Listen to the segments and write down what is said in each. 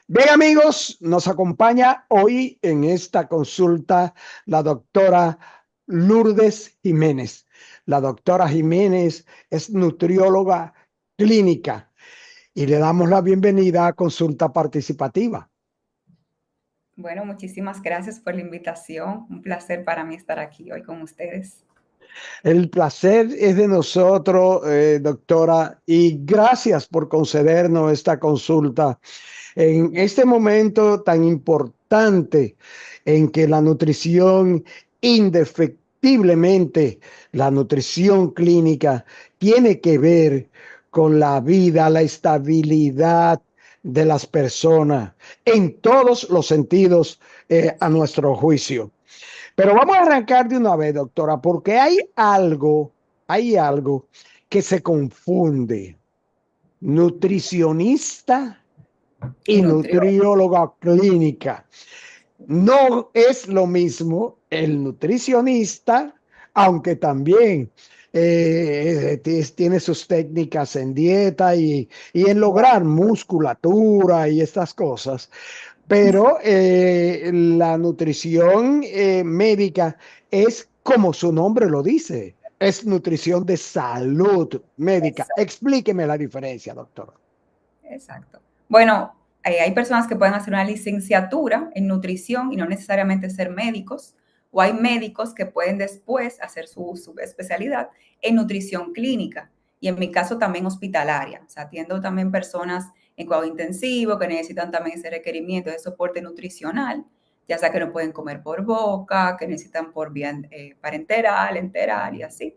Bien, amigos, nos acompaña hoy en esta consulta la doctora Lourdes Jiménez. La doctora Jiménez es nutrióloga clínica y le damos la bienvenida a Consulta Participativa. Bueno, muchísimas gracias por la invitación. Un placer para mí estar aquí hoy con ustedes. El placer es de nosotros, doctora, y gracias por concedernos esta consulta en este momento tan importante en que la nutrición, indefectiblemente, la nutrición clínica tiene que ver con la vida, la estabilidad de las personas en todos los sentidos, a nuestro juicio. Pero vamos a arrancar de una vez, doctora, porque hay algo que se confunde. Nutricionista Y y nutriólogo. nutrióloga clínica. No es lo mismo el nutricionista, aunque también tiene sus técnicas en dieta y en Wow. lograr musculatura y estas cosas. Pero la nutrición médica es como su nombre lo dice, es nutrición de salud médica. Exacto, Explíqueme la diferencia, doctor. exacto. Bueno, hay personas que pueden hacer una licenciatura en nutrición y no necesariamente ser médicos, o hay médicos que pueden después hacer su subespecialidad en nutrición clínica y en mi caso también hospitalaria. O sea, atiendo también personas en cuidado intensivo que necesitan también ese requerimiento de soporte nutricional, ya sea que no pueden comer por boca, que necesitan por vía parenteral, enteral y así.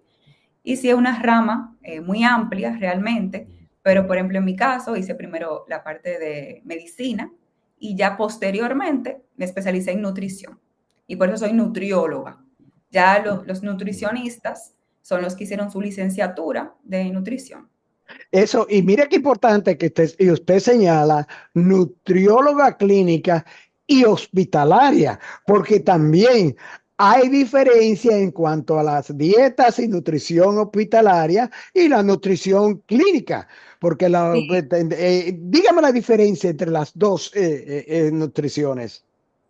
Y sí es una rama muy amplia realmente, pero por ejemplo en mi caso hice primero la parte de medicina y ya posteriormente me especialicé en nutrición. Y por eso soy nutrióloga. Ya los nutricionistas son los que hicieron su licenciatura de nutrición. Eso, y mire qué importante que usted señala nutrióloga clínica y hospitalaria, porque también hay diferencia en cuanto a las dietas y nutrición hospitalaria y la nutrición clínica, porque Sí, dígame la diferencia entre las dos nutriciones.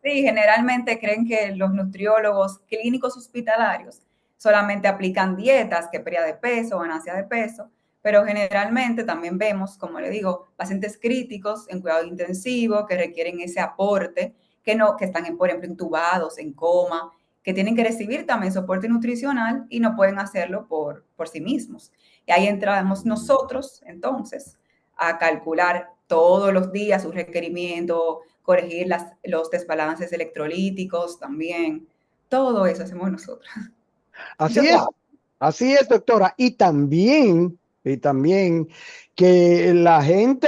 sí, generalmente creen que los nutriólogos clínicos hospitalarios solamente aplican dietas, que pérdida de peso, ganancia de peso, pero generalmente también vemos, como le digo, pacientes críticos en cuidado intensivo que requieren ese aporte, que están, por ejemplo, intubados, en coma, que tienen que recibir también soporte nutricional y no pueden hacerlo por sí mismos. Y ahí entramos nosotros, entonces, a calcular todos los días sus requerimientos, corregir los desbalances electrolíticos también. Todo eso hacemos nosotros. Mucho Así es, trabajo. así es, doctora. Y también que la gente,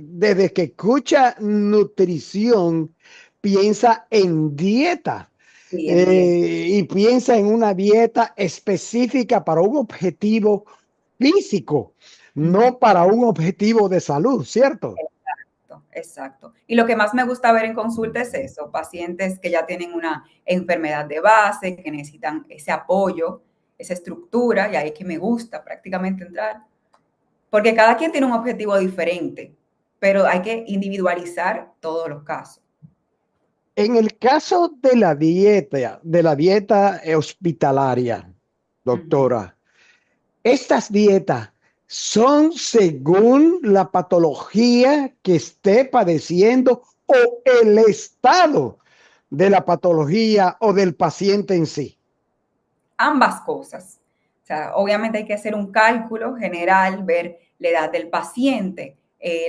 desde que escucha nutrición, piensa en dieta, Sí, en 10. y piensa en una dieta específica para un objetivo físico, no para un objetivo de salud, ¿cierto? Exacto, exacto. Y lo que más me gusta ver en consulta es eso, pacientes que ya tienen una enfermedad de base, que necesitan ese apoyo, esa estructura, y ahí es que me gusta prácticamente entrar, porque cada quien tiene un objetivo diferente, pero hay que individualizar todos los casos. En el caso de la dieta hospitalaria, Uh -huh. doctora, estas dietas son según la patología que esté padeciendo o el estado de la patología o del paciente en sí. Ambas cosas. O sea, obviamente hay que hacer un cálculo general, ver la edad del paciente,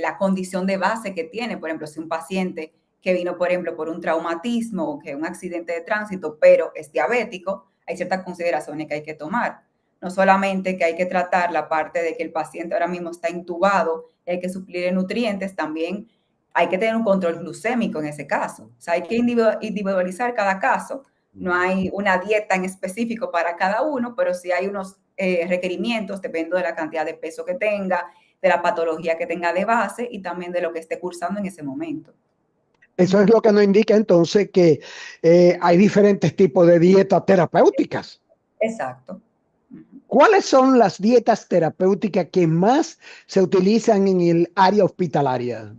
la condición de base que tiene. Por ejemplo, si un paciente que vino, por ejemplo, por un traumatismo o que un accidente de tránsito, pero es diabético, hay ciertas consideraciones que hay que tomar. No solamente que hay que tratar la parte de que el paciente ahora mismo está intubado y hay que suplirle nutrientes, también hay que tener un control glucémico en ese caso. O sea, hay que individualizar cada caso. No hay una dieta en específico para cada uno, pero sí hay unos requerimientos dependiendo de la cantidad de peso que tenga, de la patología que tenga de base y también de lo que esté cursando en ese momento. Eso es lo que nos indica entonces que hay diferentes tipos de dietas terapéuticas. Exacto. Uh-huh. ¿Cuáles son las dietas terapéuticas que más se utilizan en el área hospitalaria?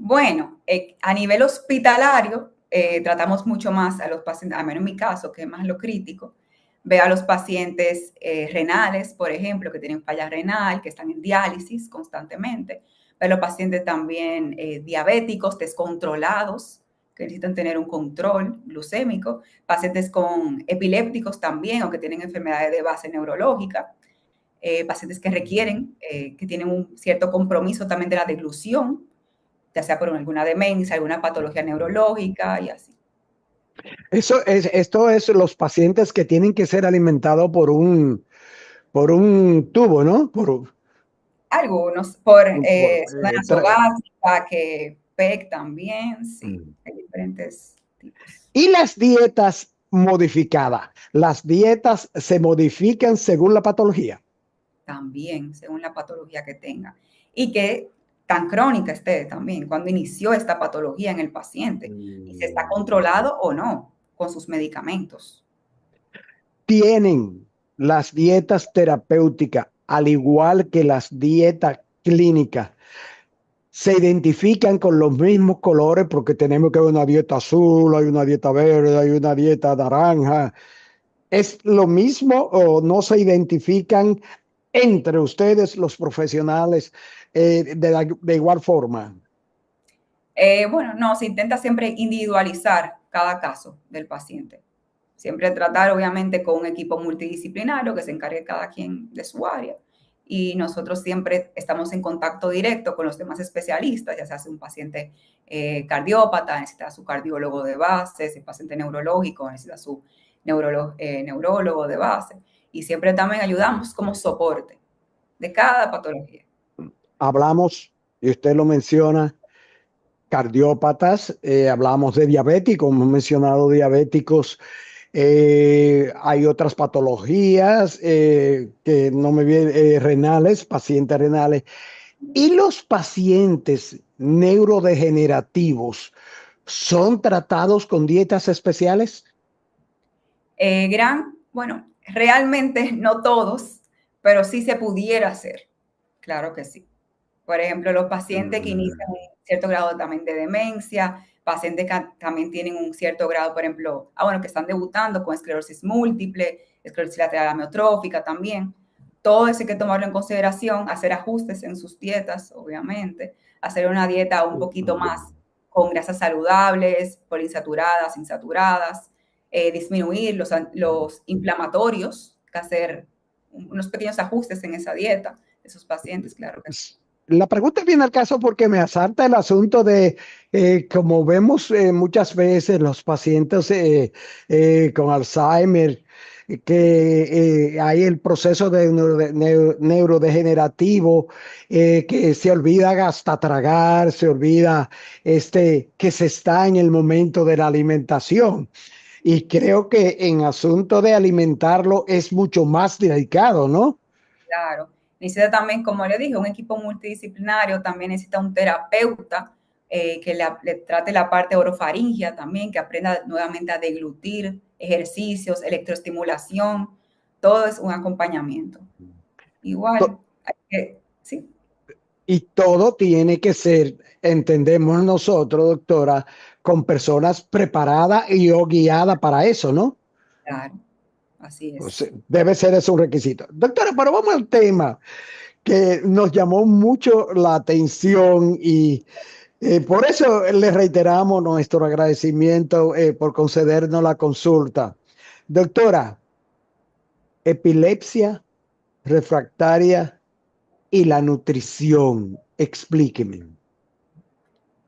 Bueno, a nivel hospitalario, tratamos mucho más a los pacientes, al menos en mi caso, que es más lo crítico, veo a los pacientes renales, por ejemplo, que tienen falla renal, que están en diálisis constantemente, veo a los pacientes también diabéticos, descontrolados, que necesitan tener un control glucémico, pacientes con epilépticos también o que tienen enfermedades de base neurológica, pacientes que requieren, que tienen un cierto compromiso también de la deglución, ya sea por alguna demencia, alguna patología neurológica y así. Esto es los pacientes que tienen que ser alimentados por un tubo, ¿no? Algunos por Por, sonda nasogástrica, que PEC también, sí, mm. hay diferentes tipos. Y las dietas modificadas. Las dietas se modifican según la patología. También, según la patología que tenga. Y que tan crónica esté también, cuando inició esta patología en el paciente y si está Mm. controlado o no con sus medicamentos. Tienen las dietas terapéuticas, al igual que las dietas clínicas, se identifican con los mismos colores porque tenemos que ver una dieta azul, hay una dieta verde, hay una dieta naranja. ¿Es lo mismo o no se identifican entre ustedes los profesionales de igual forma? Bueno, no, se intenta siempre individualizar cada caso del paciente. Siempre tratar, obviamente, con un equipo multidisciplinario que se encargue cada quien de su área. Y nosotros siempre estamos en contacto directo con los demás especialistas, ya sea si un paciente cardiópata, necesita su cardiólogo de base, si es paciente neurológico, necesita su neurólogo de base. Y siempre también ayudamos como soporte de cada patología. Hablamos, y usted lo menciona, cardiópatas, hablamos de diabéticos, hemos mencionado diabéticos. Hay otras patologías que no me vienen, renales, pacientes renales. ¿Y los pacientes neurodegenerativos son tratados con dietas especiales? Bueno, realmente no todos, pero sí se pudiera hacer. Claro que sí. Por ejemplo, los pacientes que inician Mm. un cierto grado también de demencia, pacientes que también tienen un cierto grado, por ejemplo, bueno, que están debutando con esclerosis múltiple, esclerosis lateral amiotrófica también. Todo eso hay que tomarlo en consideración, hacer ajustes en sus dietas, obviamente, hacer una dieta un poquito más con grasas saludables, poliinsaturadas, insaturadas, disminuir los inflamatorios, que hacer unos pequeños ajustes en esa dieta de esos pacientes, claro que sí. La pregunta viene al caso porque me asalta el asunto de, como vemos muchas veces los pacientes con Alzheimer, que hay el proceso de neurodegenerativo, que se olvida hasta tragar, se olvida que se está en el momento de la alimentación. Y creo que en asunto de alimentarlo es mucho más delicado, ¿no? Claro. Necesita también, como le dije, un equipo multidisciplinario, también necesita un terapeuta que le trate la parte orofaringia también, que aprenda nuevamente a deglutir, ejercicios, electroestimulación, todo es un acompañamiento. Igual, sí, Y todo tiene que ser, entendemos nosotros, doctora, con personas preparadas y o guiadas para eso, ¿no? claro, así es. Debe ser eso un requisito. Doctora, pero vamos al tema que nos llamó mucho la atención y por eso le reiteramos nuestro agradecimiento por concedernos la consulta. Doctora, epilepsia refractaria y la nutrición, explíqueme.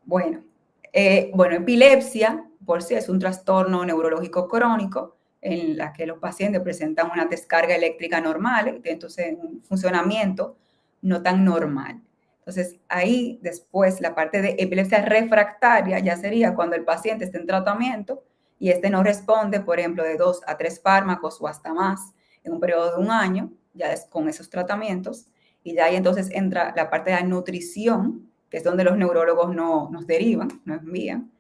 Bueno, epilepsia por sí es un trastorno neurológico crónico en la que los pacientes presentan una descarga eléctrica normal, entonces un funcionamiento no tan normal. Entonces ahí después la parte de epilepsia refractaria ya sería cuando el paciente esté en tratamiento y este no responde, por ejemplo, de 2 a 3 fármacos o hasta más en un periodo de un año, ya es con esos tratamientos, y ya ahí entonces entra la parte de la nutrición, que es donde los neurólogos nos derivan, nos envían,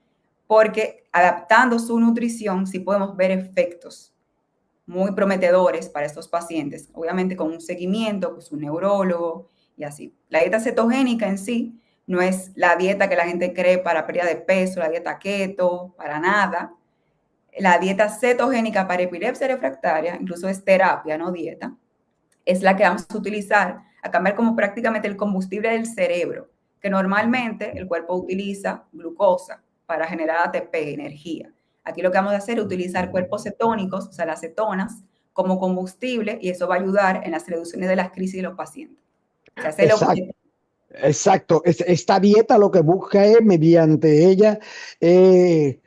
porque adaptando su nutrición sí podemos ver efectos muy prometedores para estos pacientes, obviamente con un seguimiento con su neurólogo y así. La dieta cetogénica en sí no es la dieta que la gente cree para pérdida de peso, la dieta keto, para nada. La dieta cetogénica para epilepsia refractaria, incluso es terapia, no dieta, es la que vamos a utilizar a cambiar como prácticamente el combustible del cerebro, que normalmente el cuerpo utiliza glucosa para generar ATP, energía. Aquí lo que vamos a hacer es utilizar cuerpos cetónicos, o sea, las cetonas, como combustible, y eso va a ayudar en las reducciones de las crisis de los pacientes. Se hace el Exacto. objetivo. Exacto. Esta dieta lo que busca es, mediante ella, eh,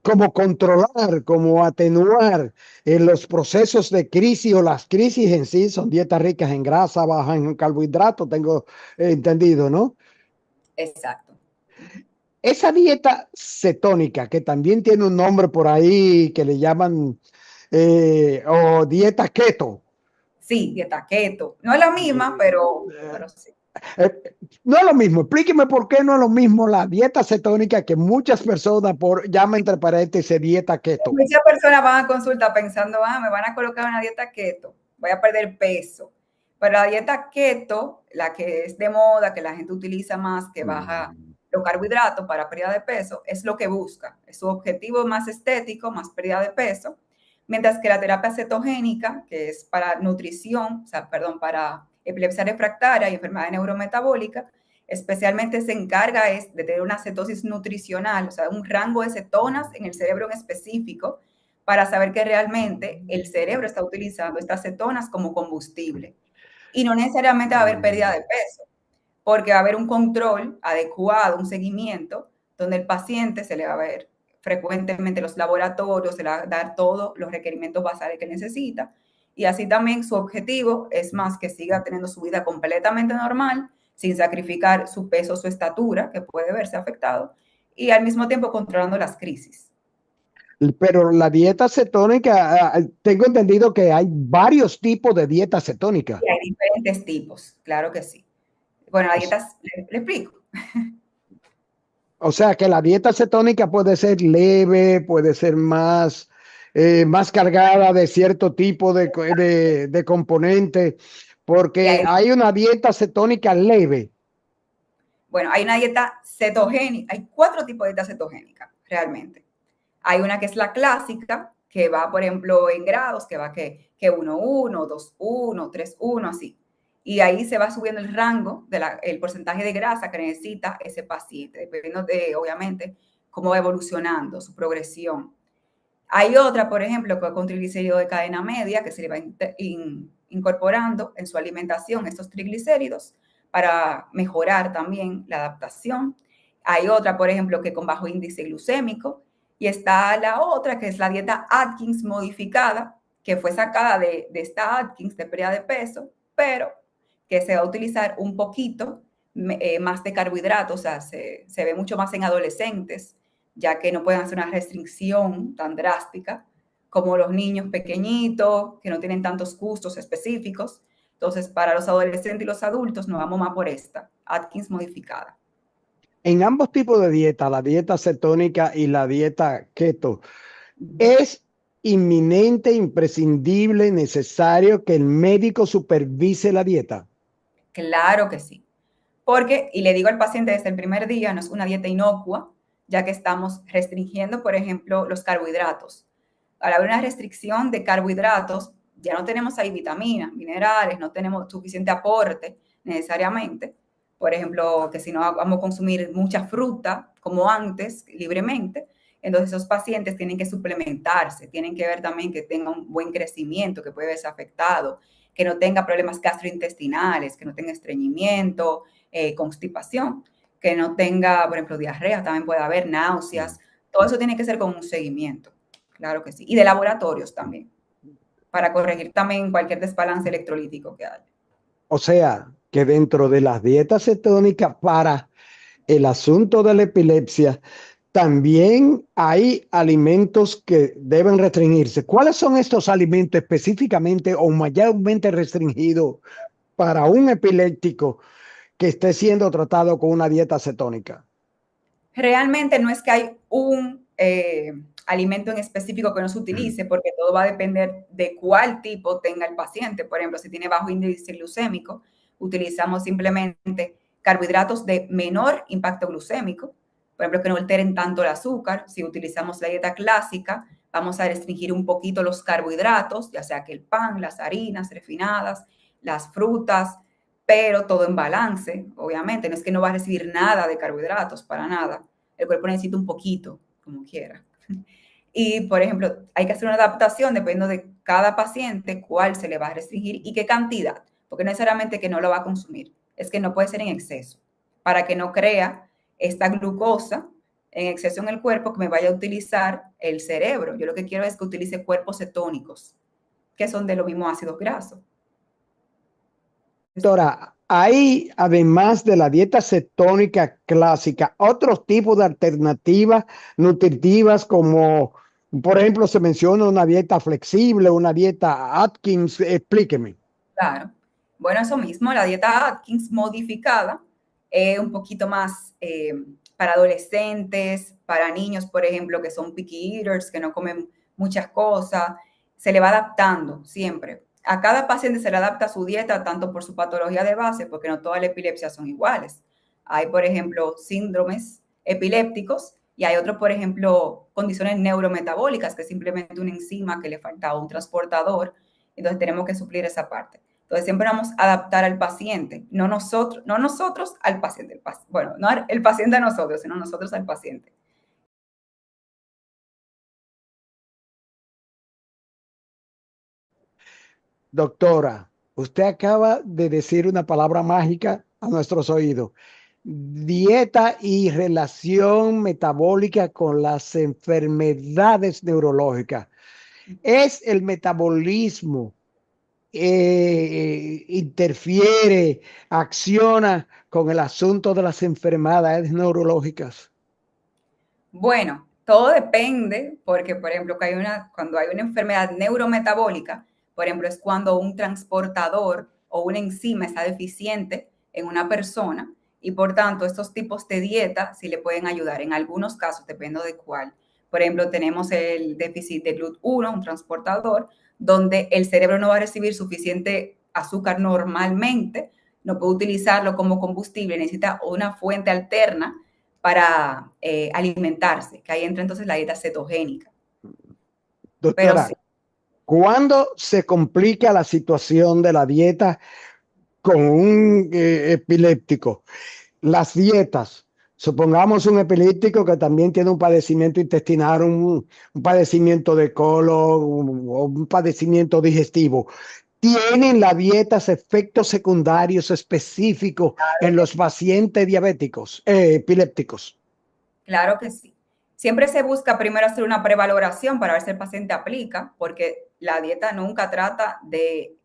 como controlar, como atenuar los procesos de crisis o las crisis en sí. Son dietas ricas en grasa, bajas en carbohidratos, tengo entendido, ¿no? Exacto. Esa dieta cetónica, que también tiene un nombre por ahí que le llaman o dieta keto. Sí, dieta keto. No es la misma, pero sí. No es lo mismo. Explíqueme por qué no es lo mismo la dieta cetónica que muchas personas llaman entre paréntesis dieta keto. Muchas personas van a consulta pensando, me van a colocar una dieta keto, voy a perder peso. Pero la dieta keto, la que es de moda, que la gente utiliza más, que baja los carbohidratos para pérdida de peso, es lo que busca. Es su objetivo más estético, más pérdida de peso. Mientras que la terapia cetogénica, que es para nutrición, o sea, perdón, para epilepsia refractaria y enfermedad neurometabólica, especialmente se encarga es de tener una cetosis nutricional, o sea, un rango de cetonas en el cerebro en específico, para saber que realmente el cerebro está utilizando estas cetonas como combustible. Y no necesariamente va a haber pérdida de peso, porque va a haber un control adecuado, un seguimiento, donde el paciente se le va a ver frecuentemente los laboratorios, se le va a dar todos los requerimientos basales que necesita. Y así también su objetivo es más que siga teniendo su vida completamente normal, sin sacrificar su peso, su estatura, que puede verse afectado, y al mismo tiempo controlando las crisis. Pero la dieta cetónica, tengo entendido que hay varios tipos de dieta cetónica. Y hay diferentes tipos, claro que sí. Bueno, la dieta, le explico. O sea que la dieta cetónica puede ser leve, puede ser más cargada de cierto tipo de componentes, Y porque hay, hay una dieta cetónica leve. bueno, hay una dieta cetogénica, hay 4 tipos de dieta cetogénica, realmente. Hay una que es la clásica, que va, por ejemplo, en grados, que va que 1-1, 2-1, 3-1, así. Y ahí se va subiendo el rango, el porcentaje de grasa que necesita ese paciente, dependiendo de, obviamente, cómo va evolucionando su progresión. Hay otra, por ejemplo, que va con triglicéridos de cadena media, que se le va incorporando en su alimentación estos triglicéridos para mejorar también la adaptación. Hay otra, por ejemplo, que con bajo índice glucémico. Y está la otra, que es la dieta Atkins modificada, que fue sacada de esta Atkins de pérdida de peso, pero que se va a utilizar un poquito más de carbohidratos, o sea, se ve mucho más en adolescentes, ya que no pueden hacer una restricción tan drástica como los niños pequeñitos, que no tienen tantos gustos específicos. Entonces, para los adolescentes y los adultos, nos vamos más por esta, Atkins modificada. En ambos tipos de dieta, la dieta cetónica y la dieta keto, es inminente, imprescindible, necesario que el médico supervise la dieta. Claro que sí. Porque, y le digo al paciente desde el primer día, no es una dieta inocua, ya que estamos restringiendo, por ejemplo, los carbohidratos. Al haber una restricción de carbohidratos, ya no tenemos ahí vitaminas, minerales, no tenemos suficiente aporte necesariamente. Por ejemplo, que si no vamos a consumir mucha fruta como antes, libremente, entonces esos pacientes tienen que suplementarse, tienen que ver también que tenga un buen crecimiento, que puede verse afectado, que no tenga problemas gastrointestinales, que no tenga estreñimiento, constipación, que no tenga, por ejemplo, diarrea, también puede haber náuseas. Todo eso tiene que ser con un seguimiento, claro que sí. Y de laboratorios también, para corregir también cualquier desbalance electrolítico que haya. O sea, que dentro de las dietas cetónicas para el asunto de la epilepsia, también hay alimentos que deben restringirse. ¿Cuáles son estos alimentos específicamente o mayormente restringidos para un epiléptico que esté siendo tratado con una dieta cetónica? Realmente no es que hay un alimento en específico que no se utilice, porque todo va a depender de cuál tipo tenga el paciente. Por ejemplo, si tiene bajo índice glucémico, utilizamos simplemente carbohidratos de menor impacto glucémico, por ejemplo, que no alteren tanto el azúcar. Si utilizamos la dieta clásica, vamos a restringir un poquito los carbohidratos, ya sea que el pan, las harinas refinadas, las frutas, pero todo en balance, obviamente. No es que no va a recibir nada de carbohidratos, para nada. El cuerpo necesita un poquito, como quiera. Y, por ejemplo, hay que hacer una adaptación dependiendo de cada paciente, cuál se le va a restringir y qué cantidad, porque no necesariamente que no lo va a consumir, es que no puede ser en exceso, para que no crea esta glucosa en exceso en el cuerpo que me vaya a utilizar el cerebro. Yo lo que quiero es que utilice cuerpos cetónicos, que son de los mismos ácidos grasos. Doctora, hay, además de la dieta cetónica clásica, otros tipos de alternativas nutritivas como, por ejemplo, se menciona una dieta flexible, una dieta Atkins. Explíqueme. Claro. Bueno, eso mismo, la dieta Atkins modificada, un poquito más para adolescentes, para niños, por ejemplo, que son picky eaters, que no comen muchas cosas, se le va adaptando siempre. A cada paciente se le adapta su dieta, tanto por su patología de base, porque no todas las epilepsias son iguales. Hay, por ejemplo, síndromes epilépticos y hay otros, por ejemplo, condiciones neurometabólicas, que es simplemente una enzima que le falta un transportador. Entonces tenemos que suplir esa parte. Entonces siempre vamos a adaptar al paciente, no nosotros al paciente, bueno, no el paciente a nosotros, sino nosotros al paciente. Doctora, usted acaba de decir una palabra mágica a nuestros oídos. Dieta y relación metabólica con las enfermedades neurológicas. ¿Es el metabolismo interfiere, acciona con el asunto de las enfermedades neurológicas? Bueno, todo depende, porque por ejemplo, cuando hay una enfermedad neurometabólica, por ejemplo, es cuando un transportador o una enzima está deficiente en una persona y por tanto estos tipos de dieta sí le pueden ayudar. En algunos casos, depende de cuál. Por ejemplo, tenemos el déficit de GLUT1, un transportador, donde el cerebro no va a recibir suficiente azúcar normalmente, no puede utilizarlo como combustible, necesita una fuente alterna para alimentarse, que ahí entra entonces la dieta cetogénica. Pero sí, Doctora, ¿cuándo se complica la situación de la dieta con un epiléptico? Las dietas, supongamos un epiléptico que también tiene un padecimiento intestinal, un padecimiento de colon o un padecimiento digestivo. ¿Tienen las dietas efectos secundarios específicos en los pacientes diabéticos, epilépticos? claro que sí. Siempre se busca primero hacer una prevaloración para ver si el paciente aplica, porque la dieta nunca trata de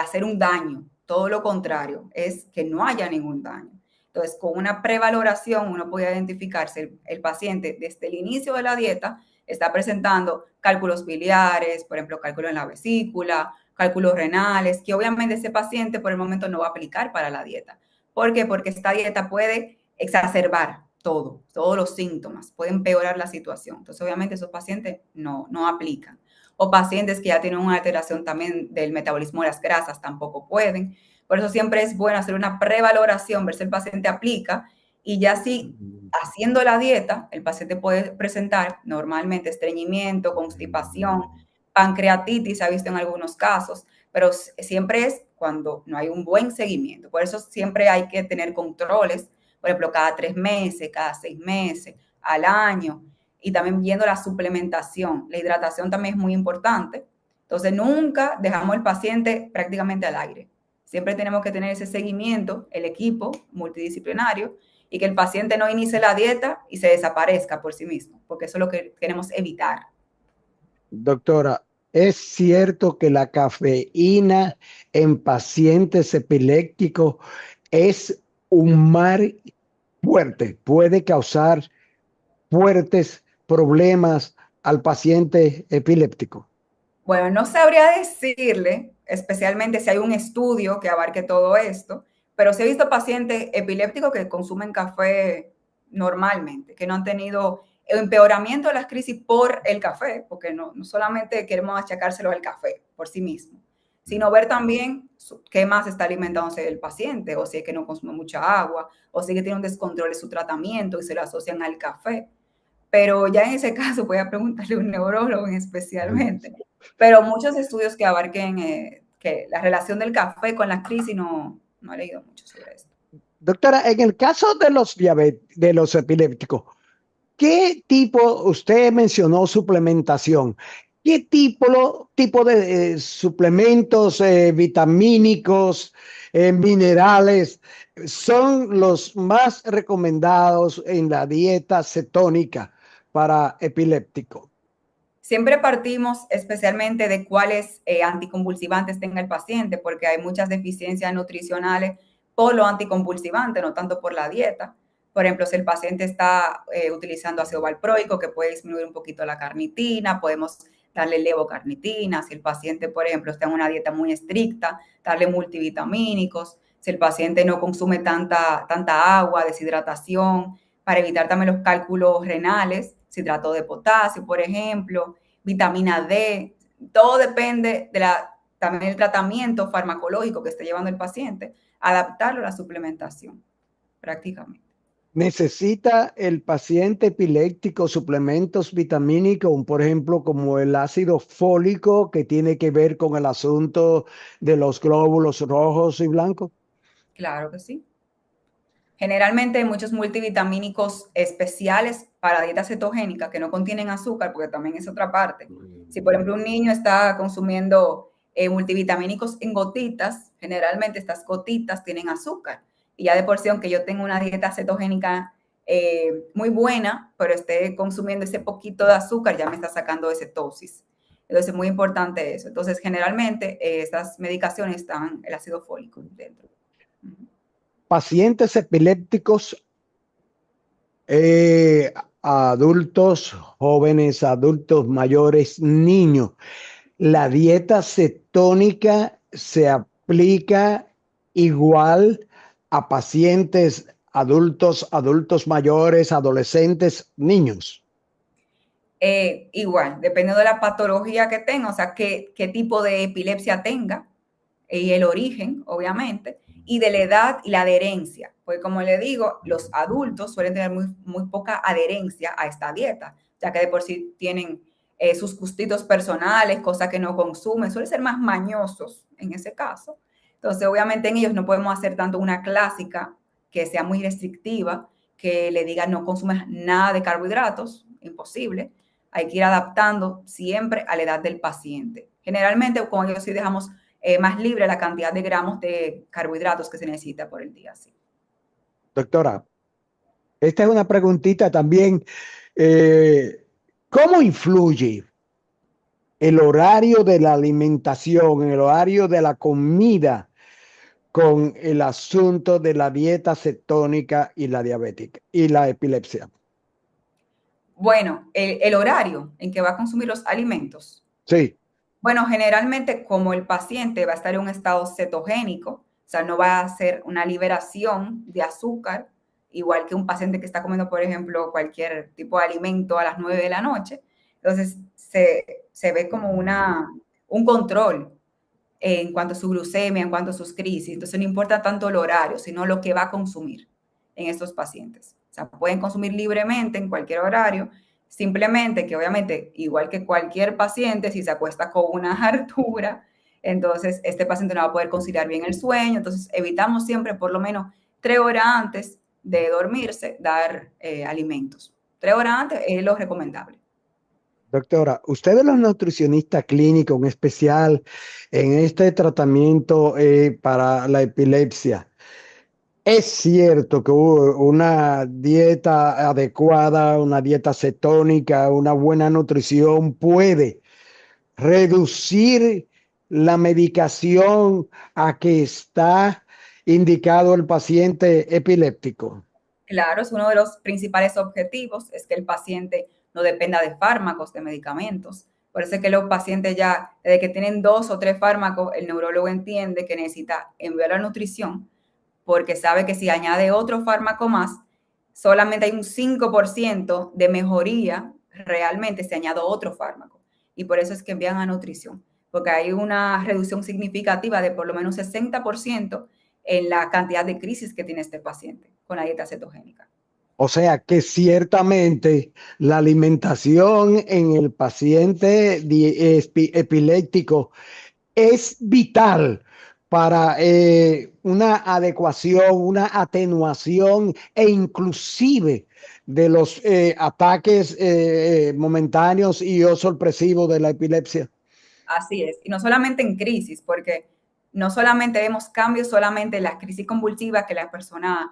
hacer un daño, todo lo contrario, es que no haya ningún daño. Entonces, con una prevaloración uno puede identificar si el paciente desde el inicio de la dieta está presentando cálculos biliares, por ejemplo, cálculo en la vesícula, cálculos renales, que obviamente ese paciente por el momento no va a aplicar para la dieta. ¿Por qué? Porque esta dieta puede exacerbar todos los síntomas, puede empeorar la situación. Entonces, obviamente, esos pacientes no aplican. O pacientes que ya tienen una alteración también del metabolismo de las grasas tampoco pueden. Por eso siempre es bueno hacer una prevaloración, ver si el paciente aplica y ya si haciendo la dieta, el paciente puede presentar normalmente estreñimiento, constipación, pancreatitis, se ha visto en algunos casos, pero siempre es cuando no hay un buen seguimiento. Por eso siempre hay que tener controles, por ejemplo, cada 3 meses, cada 6 meses, al año, y también viendo la suplementación. La hidratación también es muy importante. Entonces, nunca dejamos al paciente prácticamente al aire. Siempre tenemos que tener ese seguimiento, el equipo multidisciplinario, y que el paciente no inicie la dieta y se desaparezca por sí mismo, porque eso es lo que queremos evitar. Doctora, ¿es cierto que la cafeína en pacientes epilépticos es un mal fuerte? Puede causar fuertes problemas al paciente epiléptico. Bueno, no sabría decirle, especialmente si hay un estudio que abarque todo esto, pero sí he visto pacientes epilépticos que consumen café normalmente, que no han tenido empeoramiento de las crisis por el café, porque no solamente queremos achacárselo al café por sí mismo, sino ver también qué más está alimentándose el paciente, o si es que no consume mucha agua, o si es que tiene un descontrol de su tratamiento y se lo asocian al café. Pero ya en ese caso voy a preguntarle a un neurólogo especialmente. Pero muchos estudios que abarquen que la relación del café con la crisis no he leído mucho sobre esto. Doctora, en el caso de los de los epilépticos, ¿qué tipo, usted mencionó suplementación? ¿Qué tipo de suplementos vitamínicos, minerales son los más recomendados en la dieta cetónica para epiléptico? Siempre partimos especialmente de cuáles anticonvulsivantes tenga el paciente, porque hay muchas deficiencias nutricionales por los anticonvulsivantes, no tanto por la dieta. Por ejemplo, si el paciente está utilizando ácido valproico, que puede disminuir un poquito la carnitina, podemos darle levocarnitina. Si el paciente, por ejemplo, está en una dieta muy estricta, darle multivitamínicos. Si el paciente no consume tanta agua, deshidratación, para evitar también los cálculos renales, citrato de potasio, por ejemplo, vitamina D, todo depende también del tratamiento farmacológico que esté llevando el paciente, adaptarlo a la suplementación, prácticamente. ¿Necesita el paciente epiléptico suplementos vitamínicos, por ejemplo, como el ácido fólico, que tiene que ver con el asunto de los glóbulos rojos y blancos? Claro que sí. Generalmente hay muchos multivitamínicos especiales para dieta cetogénica que no contienen azúcar, porque también es otra parte. Si, por ejemplo, un niño está consumiendo multivitamínicos en gotitas, generalmente estas gotitas tienen azúcar. Y ya de por sí, aunque yo tengo una dieta cetogénica muy buena, pero esté consumiendo ese poquito de azúcar, ya me está sacando de cetosis. Entonces es muy importante eso. Entonces, generalmente estas medicaciones están el ácido fólico dentro. Pacientes epilépticos, adultos, jóvenes, adultos mayores, niños. La dieta cetónica se aplica igual a pacientes adultos, adultos mayores, adolescentes, niños. Igual, dependiendo de la patología que tenga, o sea, qué tipo de epilepsia tenga y el origen, obviamente, y de la edad y la adherencia. Pues como le digo, los adultos suelen tener muy poca adherencia a esta dieta, ya que de por sí tienen sus gustitos personales, cosas que no consumen, suelen ser más mañosos en ese caso. Entonces, obviamente en ellos no podemos hacer tanto una clásica que sea muy restrictiva, que le diga no consumes nada de carbohidratos, imposible. Hay que ir adaptando siempre a la edad del paciente. Generalmente, con ellos sí dejamos más libre la cantidad de gramos de carbohidratos que se necesita por el día. Sí. Doctora, esta es una preguntita también. eh, ¿Cómo influye el horario de la alimentación, el horario de la comida con el asunto de la dieta cetónica y la diabética y la epilepsia? Bueno, el horario en que va a consumir los alimentos. Sí. Bueno, generalmente como el paciente va a estar en un estado cetogénico, o sea, no va a hacer una liberación de azúcar, igual que un paciente que está comiendo, por ejemplo, cualquier tipo de alimento a las 9 de la noche. Entonces, se ve como un control en cuanto a su glucemia, en cuanto a sus crisis. Entonces, no importa tanto el horario, sino lo que va a consumir en estos pacientes. O sea, pueden consumir libremente en cualquier horario, simplemente que obviamente, igual que cualquier paciente, si se acuesta con una hartura, entonces este paciente no va a poder conciliar bien el sueño. Entonces, evitamos siempre por lo menos 3 horas antes de dormirse dar alimentos. 3 horas antes es lo recomendable. Doctora, usted es la nutricionista clínica, en especial en este tratamiento para la epilepsia. Es cierto que una dieta adecuada, una dieta cetónica, una buena nutrición puede reducir la medicación a que está indicado el paciente epiléptico. Claro, es uno de los principales objetivos, es que el paciente no dependa de fármacos, de medicamentos. Por eso es que los pacientes ya, desde que tienen 2 o 3 fármacos, el neurólogo entiende que necesita enviar la nutrición, porque sabe que si añade otro fármaco más, solamente hay un 5% de mejoría realmente si añado otro fármaco. Y por eso es que envían a nutrición. porque hay una reducción significativa de por lo menos 60% en la cantidad de crisis que tiene este paciente con la dieta cetogénica. O sea que ciertamente la alimentación en el paciente epiléptico es vital para una adecuación, una atenuación e inclusive de los ataques momentáneos y o sorpresivos de la epilepsia. Así es, y no solamente en crisis, porque no solamente vemos cambios solamente en las crisis convulsivas que las personas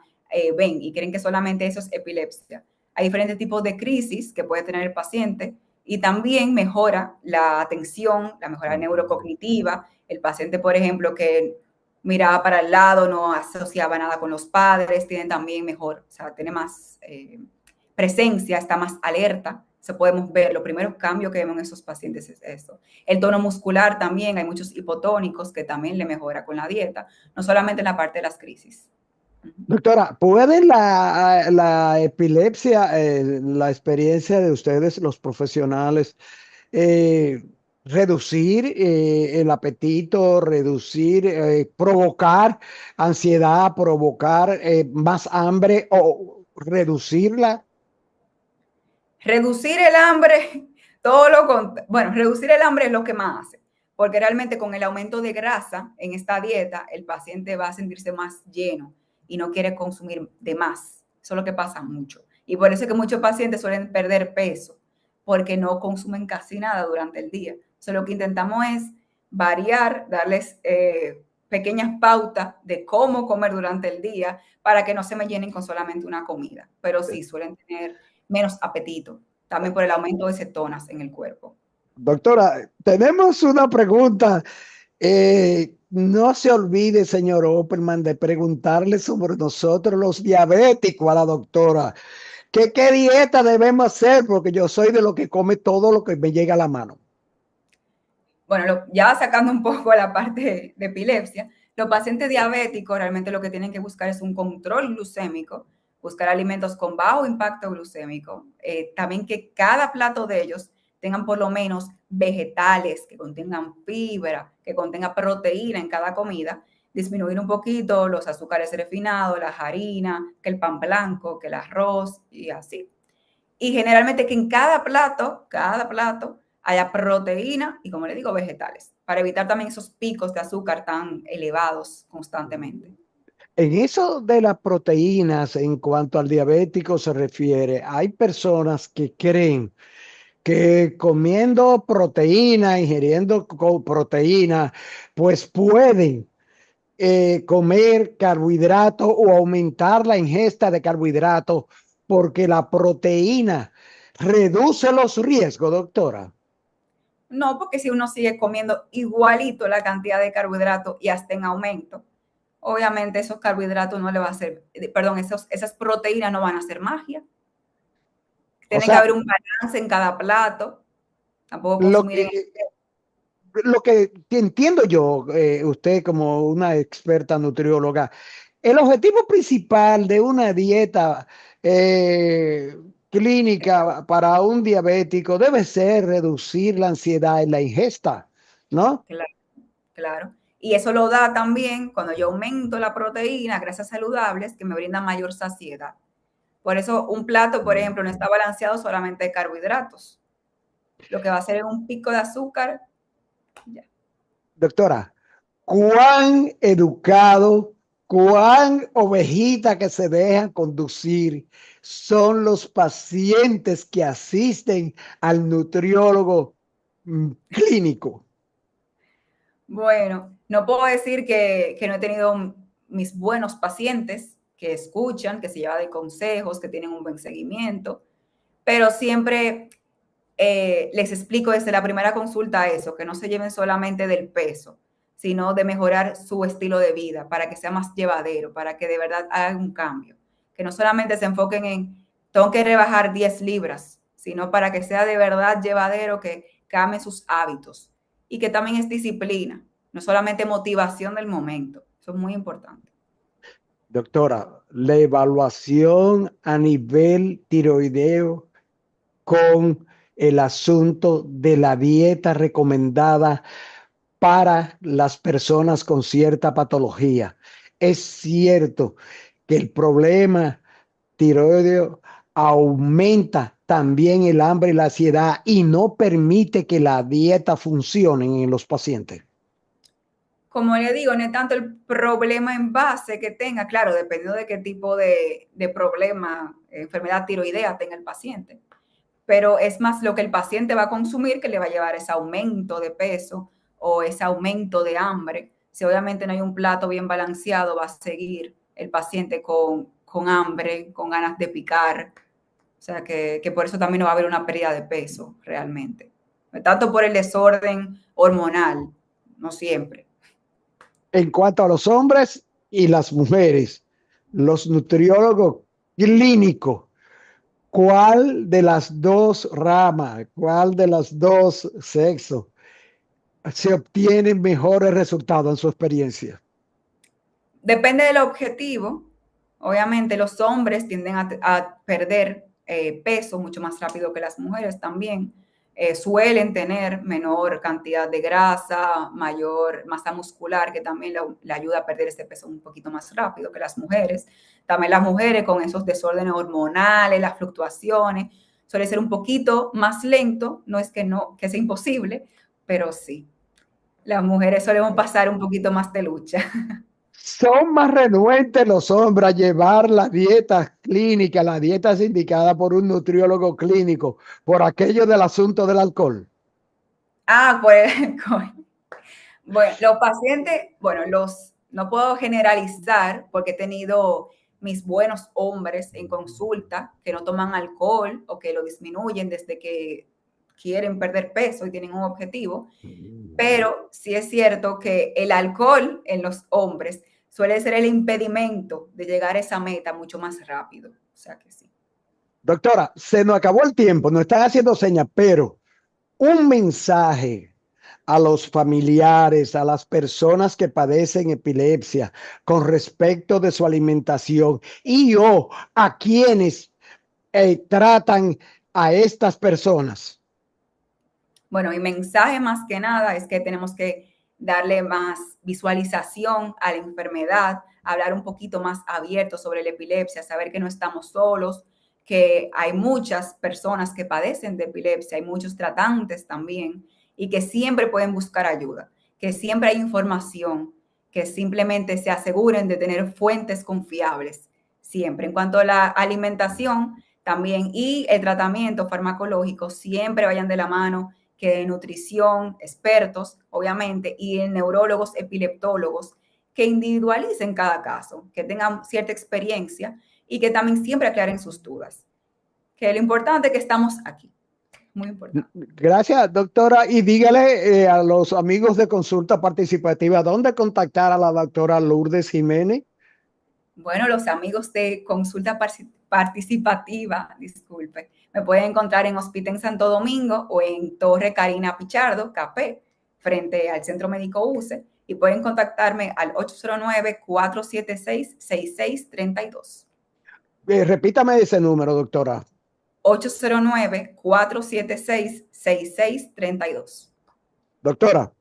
ven y creen que solamente eso es epilepsia. Hay diferentes tipos de crisis que puede tener el paciente y también mejora la atención, la mejora neurocognitiva. El paciente, por ejemplo, que miraba para el lado, no asociaba nada con los padres, tiene también mejor, o sea, tiene más presencia, está más alerta. Se podemos ver, los primeros cambios que vemos en esos pacientes es eso. El tono muscular también, hay muchos hipotónicos que también le mejora con la dieta, no solamente en la parte de las crisis. Doctora, ¿puede la epilepsia, la experiencia de ustedes, los profesionales, eh, reducir el apetito, reducir, provocar ansiedad, provocar más hambre o reducirla? Reducir el hambre, bueno, reducir el hambre es lo que más hace, porque realmente con el aumento de grasa en esta dieta, el paciente va a sentirse más lleno y no quiere consumir de más. Eso es lo que pasa mucho. Y por eso es que muchos pacientes suelen perder peso, porque no consumen casi nada durante el día. Entonces lo que intentamos es variar, darles pequeñas pautas de cómo comer durante el día para que no se me llenen con solamente una comida. Pero sí, suelen tener menos apetito, también por el aumento de cetonas en el cuerpo. Doctora, tenemos una pregunta. No se olvide, señor Opperman, de preguntarle sobre nosotros los diabéticos a la doctora. ¿Qué dieta debemos hacer? Porque yo soy de lo que come todo lo que me llega a la mano. Bueno, ya sacando un poco la parte de epilepsia, los pacientes diabéticos realmente lo que tienen que buscar es un control glucémico, buscar alimentos con bajo impacto glucémico, también que cada plato de ellos tengan por lo menos vegetales, que contengan fibra, que contenga proteína en cada comida, disminuir un poquito los azúcares refinados, las harinas, que el pan blanco, que el arroz y así. Y generalmente que en cada plato haya proteína y, como le digo, vegetales, para evitar también esos picos de azúcar tan elevados constantemente. En eso de las proteínas, en cuanto al diabético se refiere, hay personas que creen que comiendo proteína, ingiriendo proteína, pues pueden comer carbohidratos o aumentar la ingesta de carbohidratos porque la proteína reduce los riesgos, doctora. No, porque si uno sigue comiendo igualito la cantidad de carbohidratos y hasta en aumento, obviamente esos carbohidratos no le va a hacer, perdón, esas proteínas no van a hacer magia. O Tiene que sea, haber un balance en cada plato, tampoco lo consumir en que, lo que entiendo yo, usted como una experta nutrióloga, el objetivo principal de una dieta eh, clínica para un diabético debe ser reducir la ansiedad en la ingesta, ¿no? claro, claro. Y eso lo da también cuando yo aumento la proteína, grasas saludables que me brindan mayor saciedad. Por eso un plato, por ejemplo, no está balanceado solamente de carbohidratos. Lo que va a hacer es un pico de azúcar. Ya. Doctora, cuán educado, cuán ovejita que se dejan conducir son los pacientes que asisten al nutriólogo clínico. Bueno, no puedo decir que no he tenido mis buenos pacientes que escuchan, que se llevan de consejos, que tienen un buen seguimiento, pero siempre les explico desde la primera consulta eso, que no se lleven solamente del peso, sino de mejorar su estilo de vida para que sea más llevadero, para que de verdad hagan un cambio. Que no solamente se enfoquen en, tengo que rebajar 10 libras, sino para que sea de verdad llevadero, que cambien sus hábitos y que también es disciplina, no solamente motivación del momento. Eso es muy importante. Doctora, la evaluación a nivel tiroideo con el asunto de la dieta recomendada para las personas con cierta patología. Es cierto que el problema tiroideo aumenta también el hambre y la ansiedad y no permite que la dieta funcione en los pacientes. Como le digo, no es tanto el problema en base que tenga, claro, dependiendo de qué tipo de problema, enfermedad tiroidea tenga el paciente, pero es más lo que el paciente va a consumir que le va a llevar ese aumento de peso o ese aumento de hambre. Si obviamente no hay un plato bien balanceado, va a seguir el paciente con hambre, con ganas de picar. O sea, que por eso también no va a haber una pérdida de peso realmente. Tanto por el desorden hormonal, no siempre. En cuanto a los hombres y las mujeres, los nutriólogos clínicos, ¿cuál de las dos ramas, cuál de los dos sexos se obtienen mejores resultados en su experiencia? Depende del objetivo. Obviamente los hombres tienden a perder peso mucho más rápido que las mujeres también. Suelen tener menor cantidad de grasa, mayor masa muscular, que también le ayuda a perder ese peso un poquito más rápido que las mujeres. También las mujeres con esos desórdenes hormonales, las fluctuaciones, suele ser un poquito más lento. No es que no, que sea imposible, pero sí. Las mujeres solemos pasar un poquito más de lucha. Son más renuentes los hombres a llevar las dietas clínicas, las dietas indicadas por un nutriólogo clínico, por aquello del asunto del alcohol. Ah, pues, bueno, los pacientes, bueno, no puedo generalizar porque he tenido mis buenos hombres en consulta que no toman alcohol o que lo disminuyen desde que quieren perder peso y tienen un objetivo, pero sí es cierto que el alcohol en los hombres suele ser el impedimento de llegar a esa meta mucho más rápido. O sea que sí. Doctora, se nos acabó el tiempo, nos están haciendo señas, pero un mensaje a los familiares, a las personas que padecen epilepsia con respecto de su alimentación y o a quienes tratan a estas personas. Bueno, mi mensaje más que nada es que tenemos que darle más visualización a la enfermedad, hablar un poquito más abierto sobre la epilepsia, saber que no estamos solos, que hay muchas personas que padecen de epilepsia, hay muchos tratantes también y que siempre pueden buscar ayuda, que siempre hay información, que simplemente se aseguren de tener fuentes confiables, siempre. En cuanto a la alimentación también y el tratamiento farmacológico, siempre vayan de la mano que nutrición, expertos, obviamente, y en neurólogos, epileptólogos, que individualicen cada caso, que tengan cierta experiencia y que también siempre aclaren sus dudas. Que lo importante es que estamos aquí. Muy importante. Gracias, doctora. Y dígale a los amigos de consulta participativa, ¿dónde contactar a la doctora Lourdes Jiménez? Bueno, los amigos de consulta participativa, disculpe, me pueden encontrar en Hospital en Santo Domingo o en Torre Karina Pichardo, CAPé, frente al Centro Médico UCE, y pueden contactarme al 809-476-6632. Repítame ese número, doctora. 809-476-6632. Doctora,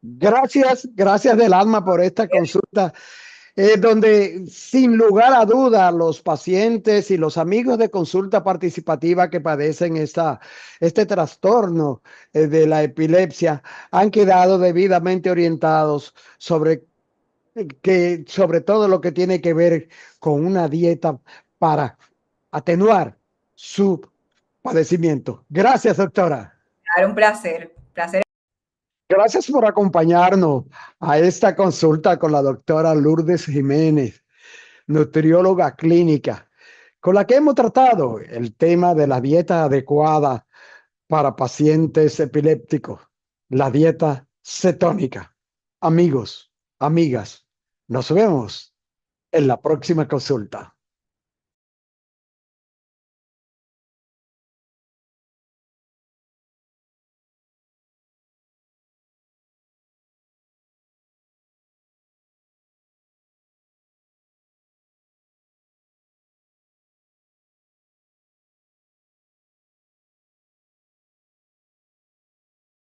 gracias del alma por esta consulta, donde sin lugar a duda los pacientes y los amigos de consulta participativa que padecen este trastorno de la epilepsia han quedado debidamente orientados sobre todo lo que tiene que ver con una dieta para atenuar su padecimiento. Gracias, doctora. Claro, un placer. Placer. Gracias por acompañarnos a esta consulta con la doctora Lourdes Jiménez, nutrióloga clínica, con la que hemos tratado el tema de la dieta adecuada para pacientes epilépticos, la dieta cetónica. Amigos, amigas, nos vemos en la próxima consulta.